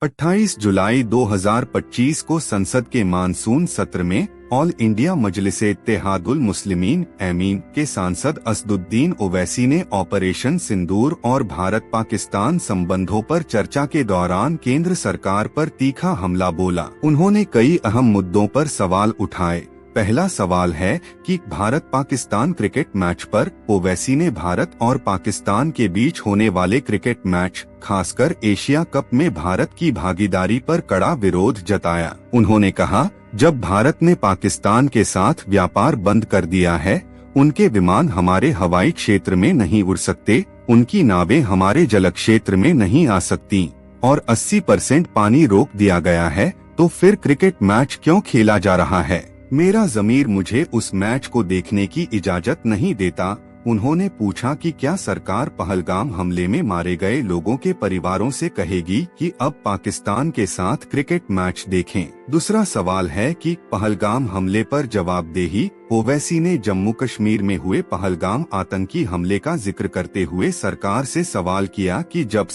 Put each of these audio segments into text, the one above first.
28 जुलाई 2025 को संसद के मानसून सत्र में ऑल इंडिया मजलिस-ए-इत्तेहादुल मुस्लिमीन एमीन के सांसद असदुद्दीन ओवैसी ने ऑपरेशन सिंदूर और भारत पाकिस्तान संबंधों पर चर्चा के दौरान केंद्र सरकार पर तीखा हमला बोला। उन्होंने कई अहम मुद्दों पर सवाल उठाए। पहला सवाल है कि भारत पाकिस्तान क्रिकेट मैच पर ओवैसी ने भारत और पाकिस्तान के बीच होने वाले क्रिकेट मैच, खासकर एशिया कप में भारत की भागीदारी पर कड़ा विरोध जताया। उन्होंने कहा, जब भारत ने पाकिस्तान के साथ व्यापार बंद कर दिया है, उनके विमान हमारे हवाई क्षेत्र में नहीं उड़ सकते, उनकी नावें हमारे जल क्षेत्र में नहीं आ सकती और 80% पानी रोक दिया गया है, तो फिर क्रिकेट मैच क्यों खेला जा रहा है? मेरा ज़मीर मुझे उस मैच को देखने की इजाज़त नहीं देता। उन्होंने पूछा कि क्या सरकार पहलगाम हमले में मारे गए लोगों के परिवारों से कहेगी कि अब पाकिस्तान के साथ क्रिकेट मैच देखें। दूसरा सवाल है कि पहलगाम हमले पर जवाबदेही। ओवैसी ने जम्मू कश्मीर में हुए पहलगाम आतंकी हमले का जिक्र करते हुए सरकार से सवाल किया कि जब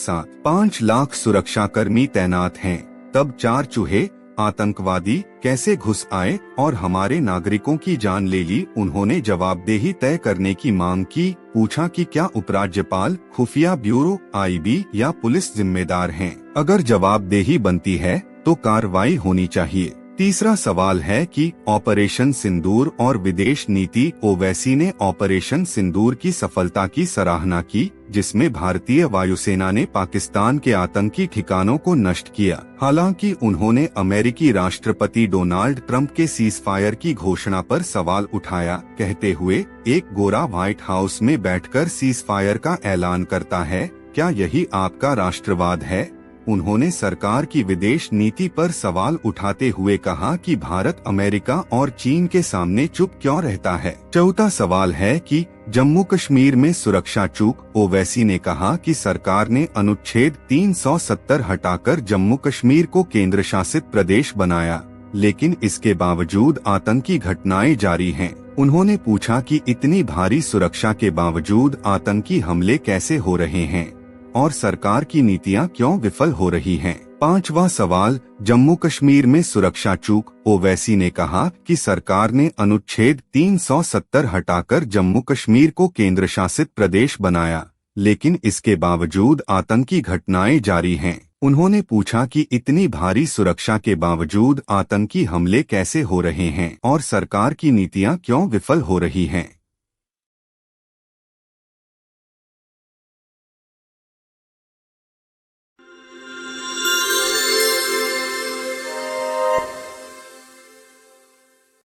5 लाख सुरक्षाकर्मी तैनात हैं, तब 4 चूहे आतंकवादी कैसे घुस आए और हमारे नागरिकों की जान ले ली। उन्होंने जवाबदेही तय करने की मांग की। पूछा कि क्या उपराज्यपाल, खुफिया ब्यूरो, आईबी या पुलिस जिम्मेदार हैं? अगर जवाबदेही बनती है तो कार्रवाई होनी चाहिए। तीसरा सवाल है कि ऑपरेशन सिंदूर और विदेश नीति। ओवैसी ने ऑपरेशन सिंदूर की सफलता की सराहना की, जिसमें भारतीय वायुसेना ने पाकिस्तान के आतंकी ठिकानों को नष्ट किया। हालांकि उन्होंने अमेरिकी राष्ट्रपति डोनाल्ड ट्रंप के सीज़फायर की घोषणा पर सवाल उठाया, कहते हुए, एक गोरा व्हाइट हाउस में बैठकर सीज़फायर का ऐलान करता है, क्या यही आपका राष्ट्रवाद है? उन्होंने सरकार की विदेश नीति पर सवाल उठाते हुए कहा कि भारत अमेरिका और चीन के सामने चुप क्यों रहता है। चौथा सवाल है कि जम्मू कश्मीर में सुरक्षा चूक। ओवैसी ने कहा कि सरकार ने अनुच्छेद 370 हटाकर जम्मू कश्मीर को केंद्र शासित प्रदेश बनाया, लेकिन इसके बावजूद आतंकी घटनाएं जारी हैं। उन्होंने पूछा कि इतनी भारी सुरक्षा के बावजूद आतंकी हमले कैसे हो रहे हैं और सरकार की नीतियां क्यों विफल हो रही हैं। पांचवा सवाल, जम्मू कश्मीर में सुरक्षा चूक। ओवैसी ने कहा कि सरकार ने अनुच्छेद 370 हटाकर जम्मू कश्मीर को केंद्र शासित प्रदेश बनाया, लेकिन इसके बावजूद आतंकी घटनाएं जारी हैं। उन्होंने पूछा कि इतनी भारी सुरक्षा के बावजूद आतंकी हमले कैसे हो रहे हैं और सरकार की नीतियां क्यों विफल हो रही हैं।